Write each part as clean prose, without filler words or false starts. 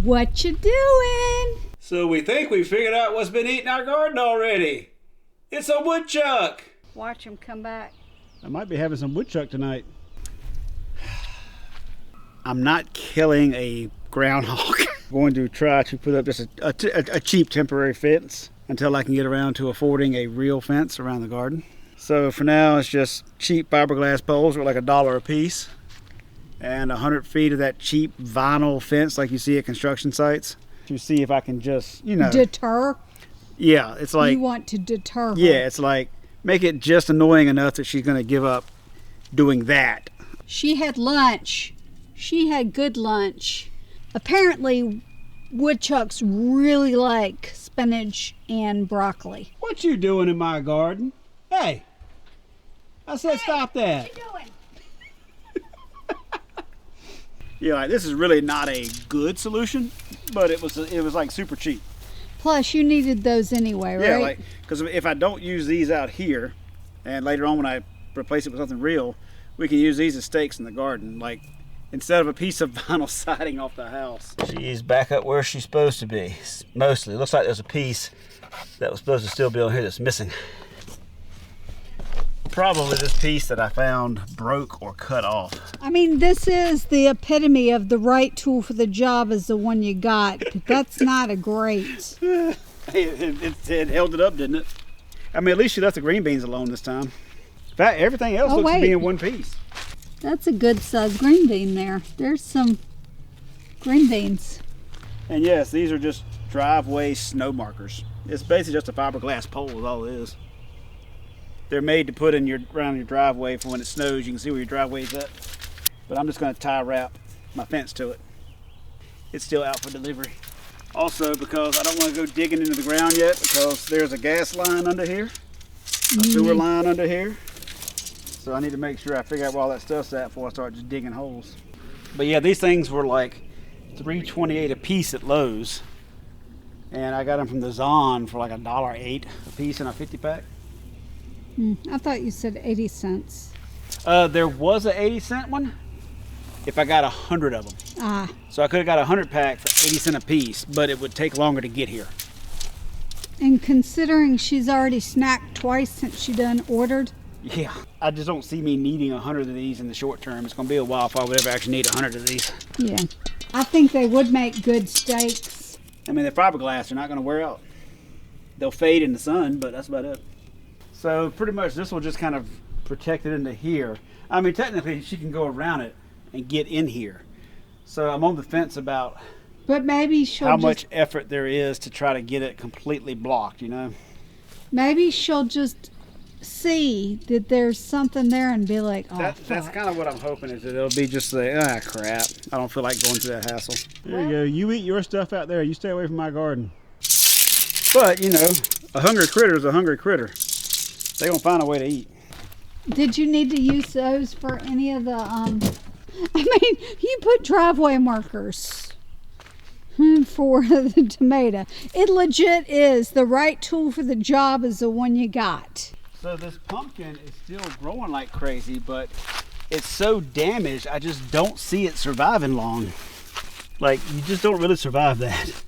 What you doing? So we think we figured out what's been eating our garden already. It's a woodchuck. Watch him come back. I might be having some woodchuck tonight. I'm not killing a groundhog. I'm going to try to put up just a cheap temporary fence until I can get around to affording a real fence around the garden. So for now, it's just cheap fiberglass poles with like $1 a piece and 100 feet of that cheap vinyl fence like you see at construction sites to see if I can just, Deter? Yeah, it's like... You want to deter her. Yeah, it's like make it just annoying enough that she's going to give up doing that. She had lunch. She had good lunch. Apparently, woodchucks really like spinach and broccoli. What you doing in my garden? Hey, I said stop that. What you doing? Yeah, like, this is really not a good solution, but it was like super cheap. Plus, you needed those anyway, right? Yeah, like because if I don't use these out here, and later on when I replace it with something real, we can use these as stakes in the garden, like instead of a piece of vinyl siding off the house. She's back up where she's supposed to be. Mostly, it looks like there's a piece that was supposed to still be on here that's missing. Probably this piece that I found broke or cut off. I mean, this is the epitome of the right tool for the job is the one you got, but that's not a great. It held it up, didn't it? I mean, at least she left the green beans alone this time. In fact, everything else looks to be in one piece. That's a good sized green bean there. There's some green beans. And yes, these are just driveway snow markers. It's basically just a fiberglass pole is all it is. They're made to put in around your driveway for when it snows. You can see where your driveway's at. But I'm just going to tie wrap my fence to it. It's still out for delivery. Also, because I don't want to go digging into the ground yet, because there's a gas line under here, a sewer line under here. So I need to make sure I figure out where all that stuff's at before I start just digging holes. But yeah, these things were like $3.28 a piece at Lowe's. And I got them from the Zon for like $1.08 a piece in a 50-pack. I thought you said 80 cents. There was a 80-cent one if I got 100 of them. So I could have got a 100-pack for 80 cents a piece, but it would take longer to get here. And considering she's already snacked twice since she done ordered. Yeah, I just don't see me needing 100 of these in the short term. It's going to be a while before I would ever actually need 100 of these. Yeah, I think they would make good steaks. I mean, they're fiberglass. They're not going to wear out. They'll fade in the sun, but that's about it. So pretty much this will just kind of protect it into here. I mean, technically she can go around it and get in here. So I'm on the fence about but maybe she'll how much effort there is to try to get it completely blocked, Maybe she'll just see that there's something there and be like, oh, that's kind of what I'm hoping is that it'll be just like, crap. I don't feel like going through that hassle. There you go. You eat your stuff out there. You stay away from my garden. But, a hungry critter is a hungry critter. They're going to find a way to eat. Did you need to use those for any of the, you put driveway markers for the tomato. It legit is. The right tool for the job is the one you got. So this pumpkin is still growing like crazy, but it's so damaged, I just don't see it surviving long. Like, you just don't really survive that.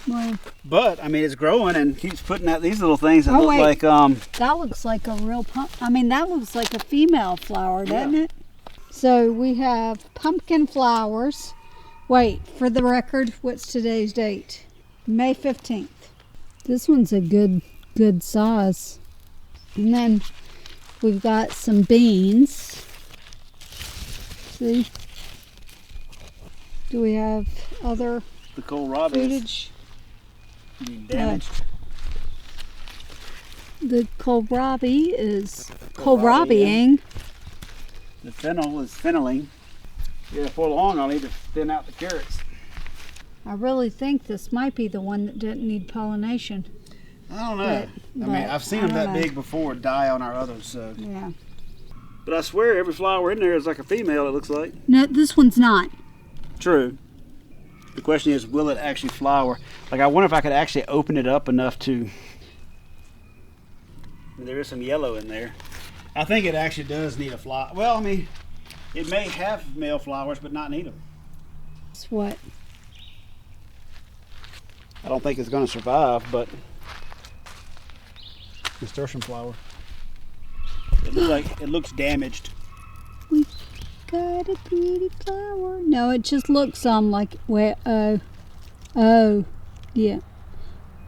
Well, but, it's growing and keeps putting out these little things that look like... That looks like a real that looks like a female flower, doesn't it? So we have pumpkin flowers. Wait, for the record, what's today's date? May 15th. This one's a good size. And then we've got some beans. See? Do we have other the kohlrabi footage? Damaged. The kohlrabi is kohlrabiing. The fennel is fenneling. Yeah, before long I'll need to thin out the carrots. I really think this might be the one that didn't need pollination. I don't know. I've seen them that big before die on our others, so. Yeah. But I swear every flower in there is like a female, it looks like. No, this one's not. True. The question is, will it actually flower? Like, I wonder if I could actually open it up enough to... There is some yellow in there. I think it actually does need a flower. Well, it may have male flowers, but not need them. It's what? I don't think it's going to survive, but nasturtium flower. It looks damaged. We got a pretty flower. No, it just looks like oh, yeah.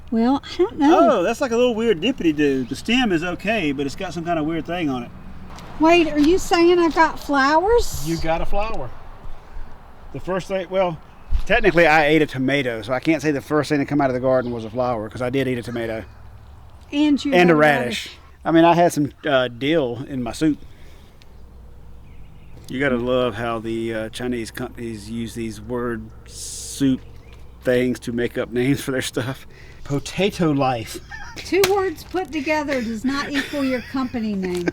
Well, I don't know. Oh, that's like a little weird dippity-doo. The stem is okay, but it's got some kind of weird thing on it. Wait, are you saying I got flowers? You got a flower. The first thing, well, technically I ate a tomato, so I can't say the first thing that come out of the garden was a flower, because I did eat a tomato. And you And had a radish. I mean, I had some dill in my soup. You gotta love how the Chinese companies use these word soup things to make up names for their stuff. Potato life. 2 words put together does not equal your company name.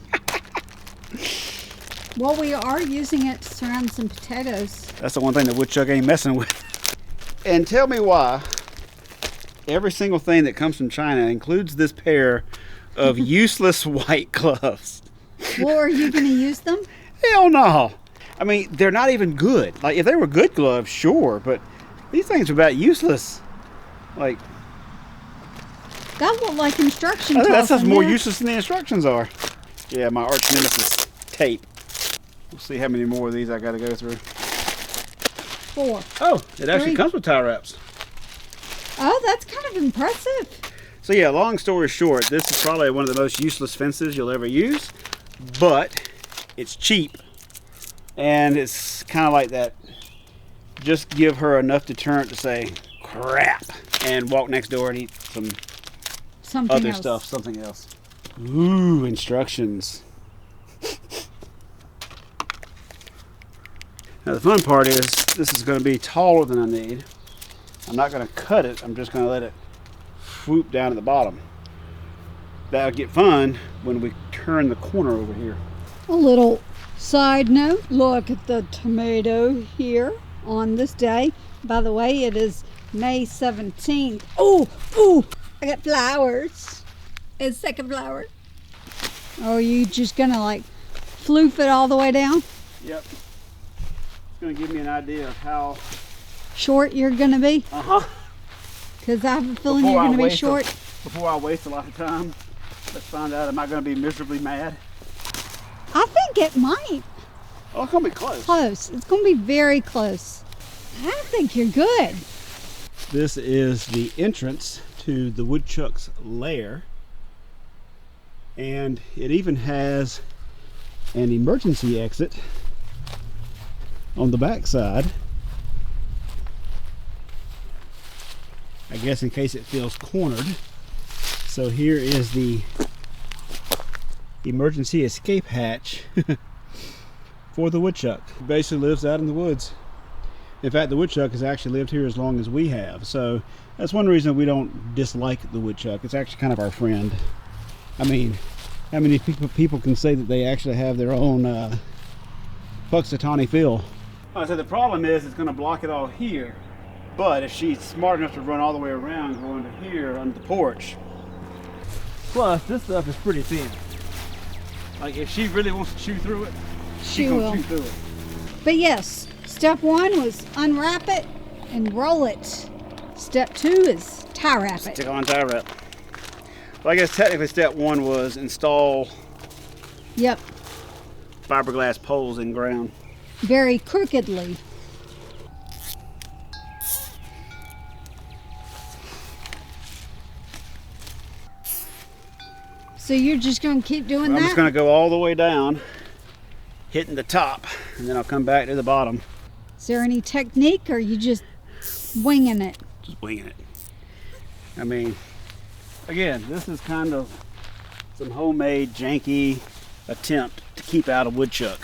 Well, we are using it to surround some potatoes. That's the one thing that woodchuck ain't messing with. And tell me why every single thing that comes from China includes this pair of useless white gloves. Well, are you going to use them? Hell no. I mean, they're not even good. Like, if they were good gloves, sure, but these things are about useless. Like, That look like instruction I think that telephone, stuff's more yeah. useless than the instructions are. Yeah, my arch nemesis tape. We'll see how many more of these I got to go through. 4. Oh, it actually 3. comes with tie wraps. Oh, that's kind of impressive. So yeah, long story short, this is probably one of the most useless fences you'll ever use, but it's cheap, and it's kind of like that. Just give her enough deterrent to say crap and walk next door and eat some Something other else. stuff, something else. Ooh, instructions. Now the fun part is this is going to be taller than I need. I'm not going to cut it, I'm just going to let it swoop down at the bottom. That'll get fun when we turn the corner over here. A little side note, look at the tomato here on this day. By the way, it is May 17th. Oh, I got flowers. It's second flower. Oh, are you just gonna like floof it all the way down? Yep. It's going to give me an idea of how... Short you're gonna be? Uh-huh. Because I have a feeling Before you're I gonna be waste short. Before I waste a lot of time, let's find out, am I going to be miserably mad? I think it might. Oh, it's going to be close. Close. It's gonna be very close. I think you're good. This is the entrance to the woodchuck's lair, and it even has an emergency exit on the back side, I guess in case it feels cornered. So here is the emergency escape hatch for the woodchuck. He basically lives out in the woods. In fact, the woodchuck has actually lived here as long as we have, so that's one reason we don't dislike the woodchuck. It's actually kind of our friend. I mean, how many people can say that they actually have their own Puxatawny Phil? So the problem is it's going to block it all here, but if she's smart enough to run all the way around, go under here, under the porch. Plus, this stuff is pretty thin. Like, if she really wants to chew through it, She she's will. going to chew through it. But yes, step 1 was unwrap it and roll it. Step 2 is tie wrap it. Stick on tie wrap. Well, I guess technically step 1 was install Yep, fiberglass poles in ground. very crookedly. So you're just going to keep doing I'm that? just going to go all the way down, hitting the top, and then I'll come back to the bottom. Is there any technique or are you just winging it? Just winging it. I mean, again, this is kind of some homemade, janky attempt to keep out a woodchuck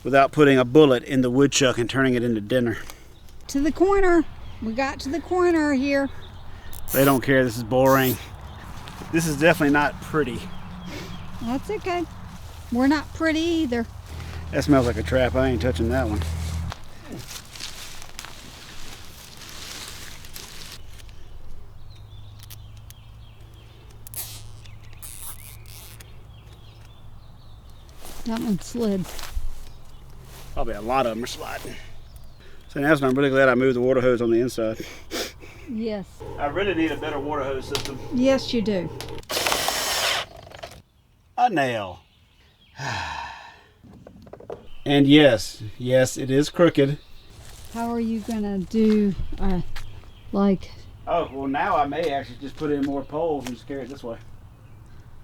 without putting a bullet in the woodchuck and turning it into dinner. To the corner. We got to the corner here. They don't care, this is boring. This is definitely not pretty. That's okay. We're not pretty either. That smells like a trap, I ain't touching that one. That one slid. Probably a lot of them are sliding. So now I'm really glad I moved the water hose on the inside. Yes. I really need a better water hose system. Yes, you do. A nail. And yes, it is crooked. How are you gonna do, like? Oh, well now I may actually just put in more poles and just carry it this way.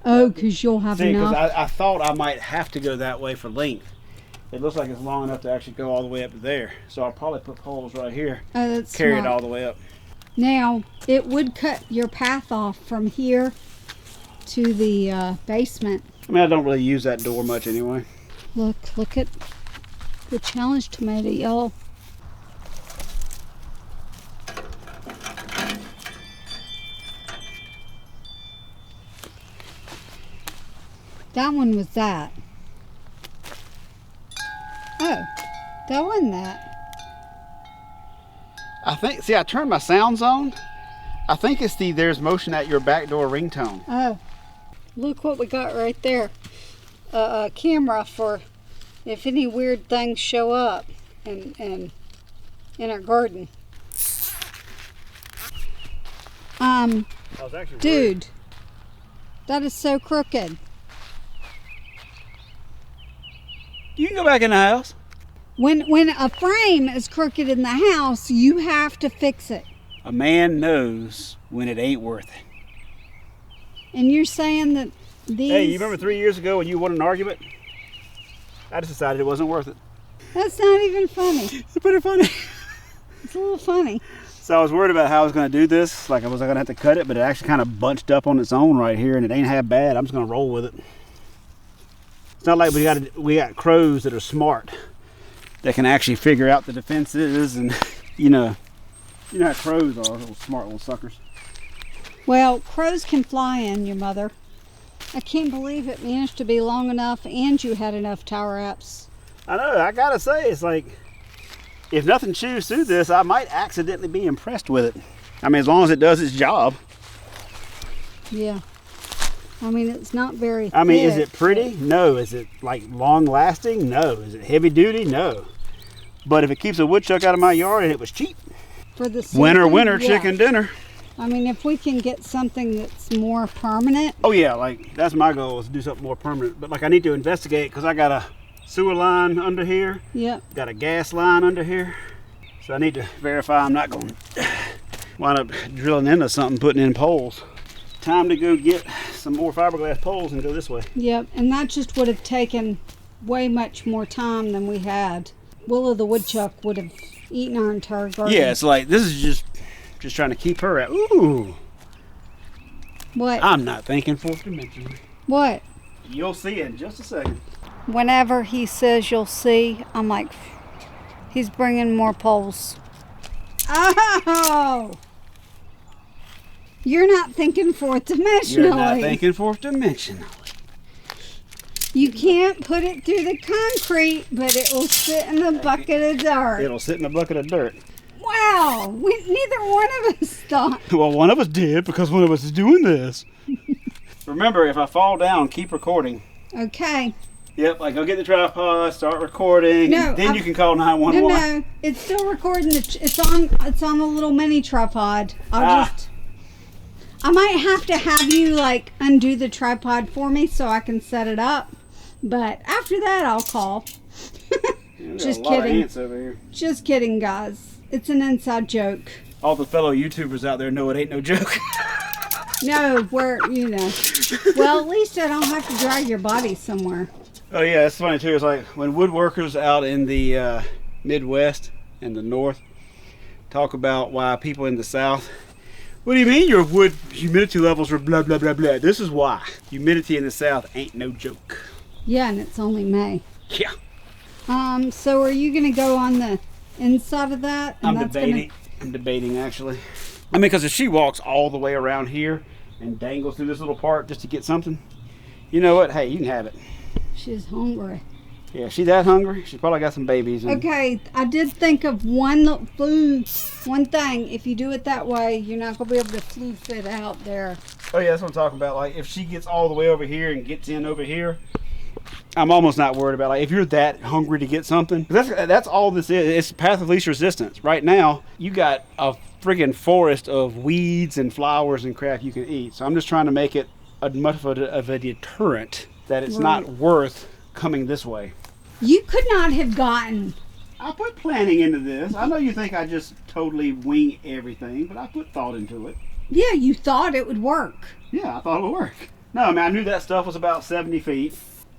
Oh, because you'll have See, because enough. I thought I might have to go that way for length. It looks like it's long enough to actually go all the way up to there. So I'll probably put poles right here. Oh, that's carry smart. it all the way up. Now, it would cut your path off from here to the basement. I mean, I don't really use that door much anyway. Look at the challenge tomato, y'all. That one was that. Oh, that wasn't that. I think, see, I turned my sounds on. I think it's the there's motion at your back door ringtone. Oh, look what we got right there. A camera for if any weird things show up in our garden. Dude, that is so crooked. You can go back in the house. When a frame is crooked in the house, you have to fix it. A man knows when it ain't worth it. And you're saying that these... Hey, you remember 3 years ago when you won an argument? I just decided it wasn't worth it. That's not even funny. It's pretty funny. It's a little funny. So I was worried about how I was going to do this. Like, was I going to have to cut it? But it actually kind of bunched up on its own right here, and it ain't half bad. I'm just going to roll with it. It's not like we got crows that are smart, that can actually figure out the defenses, and you know how crows are, little smart little suckers. Well, crows can fly in, your mother. I can't believe it managed to be long enough and you had enough tower apps. I know, I gotta say, it's like, if nothing chews through this, I might accidentally be impressed with it. I mean, as long as it does its job. Yeah. I mean, it's not very thick. I mean, is it pretty? No. Is it like long lasting? No. Is it heavy duty? No. But if it keeps a woodchuck out of my yard and it was cheap, for the season, winter, yeah. chicken dinner. I mean, if we can get something that's more permanent. Oh yeah, like that's my goal, is to do something more permanent. But like I need to investigate, because I got a sewer line under here. Yep. Got a gas line under here. So I need to verify I'm not going to wind up drilling into something, putting in poles. Time to go get some more fiberglass poles and go this way. Yep, and that just would have taken way much more time than we had. Willow the woodchuck would have eaten our entire garden. Yeah, it's like, this is just trying to keep her out. Ooh. What? I'm not thinking fourth dimension. What? You'll see in just a second. Whenever he says you'll see, I'm like, he's bringing more poles. Oh! You're not thinking fourth dimensionally. You're not thinking fourth dimensionally. You can't put it through the concrete, but it will sit in the bucket of dirt. It'll sit in a bucket of dirt. Wow, neither one of us thought. Well, one of us did, because one of us is doing this. Remember, if I fall down, keep recording. Okay. Yep, like go get the tripod, start recording, No, then you can call 911. No, it's still recording. It's on a little mini tripod. I might have to have you like undo the tripod for me so I can set it up. But after that, I'll call. Just kidding. Ants over here. Just kidding, guys. It's an inside joke. All the fellow YouTubers out there know it ain't no joke. No, well, at least I don't have to drag your body somewhere. Oh yeah, it's funny too. It's like when woodworkers out in the Midwest and the North talk about why people in the South, what do you mean your wood humidity levels are blah, blah, blah, blah? This is why. Humidity in the South ain't no joke. Yeah, and it's only May. Yeah. So are you going to go on the inside of that? And I'm debating actually. I mean, because if she walks all the way around here and dangles through this little part just to get something, you know what? Hey, you can have it. She's hungry. Yeah, she that hungry? She probably got some babies. Okay, I did think of one thing. If you do it that way, you're not going to be able to flu fit out there. Oh yeah, that's what I'm talking about. Like if she gets all the way over here and gets in over here, I'm almost not worried about, like, if you're that hungry to get something. That's all this is. It's path of least resistance. Right now, you got a friggin' forest of weeds and flowers and crap you can eat. So I'm just trying to make it much of a deterrent that it's not worth coming this way. You could not have gotten... I put planning into this. I know you think I just totally wing everything, but I put thought into it. Yeah, you thought it would work. Yeah, I thought it would work. No, I mean, I knew that stuff was about 70 feet,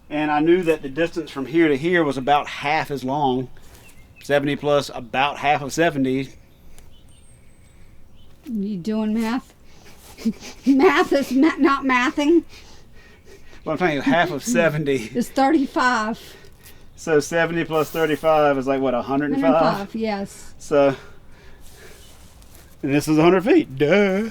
and I knew that the distance from here to here was about half as long. 70 plus about half of 70. You doing math? Math is not mathing. Well, I'm telling you, half of 70 is 35. So 70 plus 35 is like, what, 105? 105, yes. So, and this is 100 feet. Duh.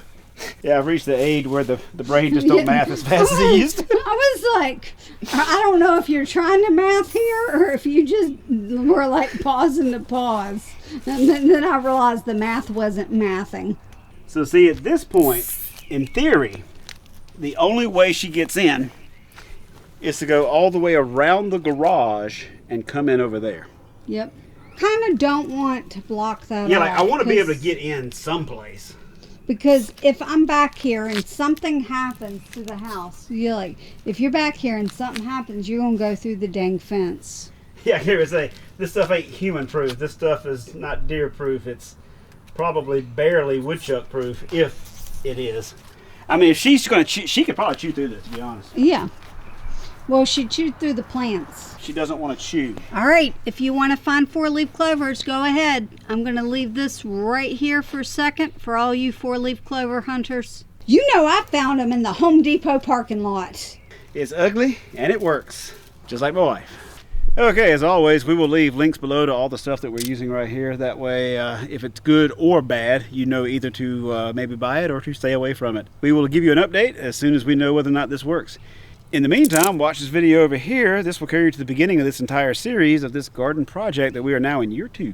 Yeah, I've reached the age where the brain just don't math as fast as it used to. I was like, I don't know if you're trying to math here or if you just were like pausing to pause. And then I realized the math wasn't mathing. So see, at this point, in theory, the only way she gets in is to go all the way around the garage and come in over there. Yep. Kind of don't want to block that Yeah, off, like I want to be able to get in someplace. Because if I'm back here and something happens to the house, if you're back here and something happens, you're going to go through the dang fence. Yeah, I can't even say, this stuff ain't human proof. This stuff is not deer proof. It's probably barely woodchuck proof, if it is. I mean, if she's going to chew, she could probably chew through this, to be honest. Yeah. Well, she chewed through the plants. She doesn't want to chew. All right, if you want to find 4-leaf clovers, go ahead. I'm going to leave this right here for a second for all you 4-leaf clover hunters. You know I found them in the Home Depot parking lot. It's ugly, and it works, just like my wife. Okay, as always, we will leave links below to all the stuff that we're using right here. That way, if it's good or bad, you know either to maybe buy it or to stay away from it. We will give you an update as soon as we know whether or not this works. In the meantime, watch this video over here. This will carry you to the beginning of this entire series of this garden project that we are now in year 2.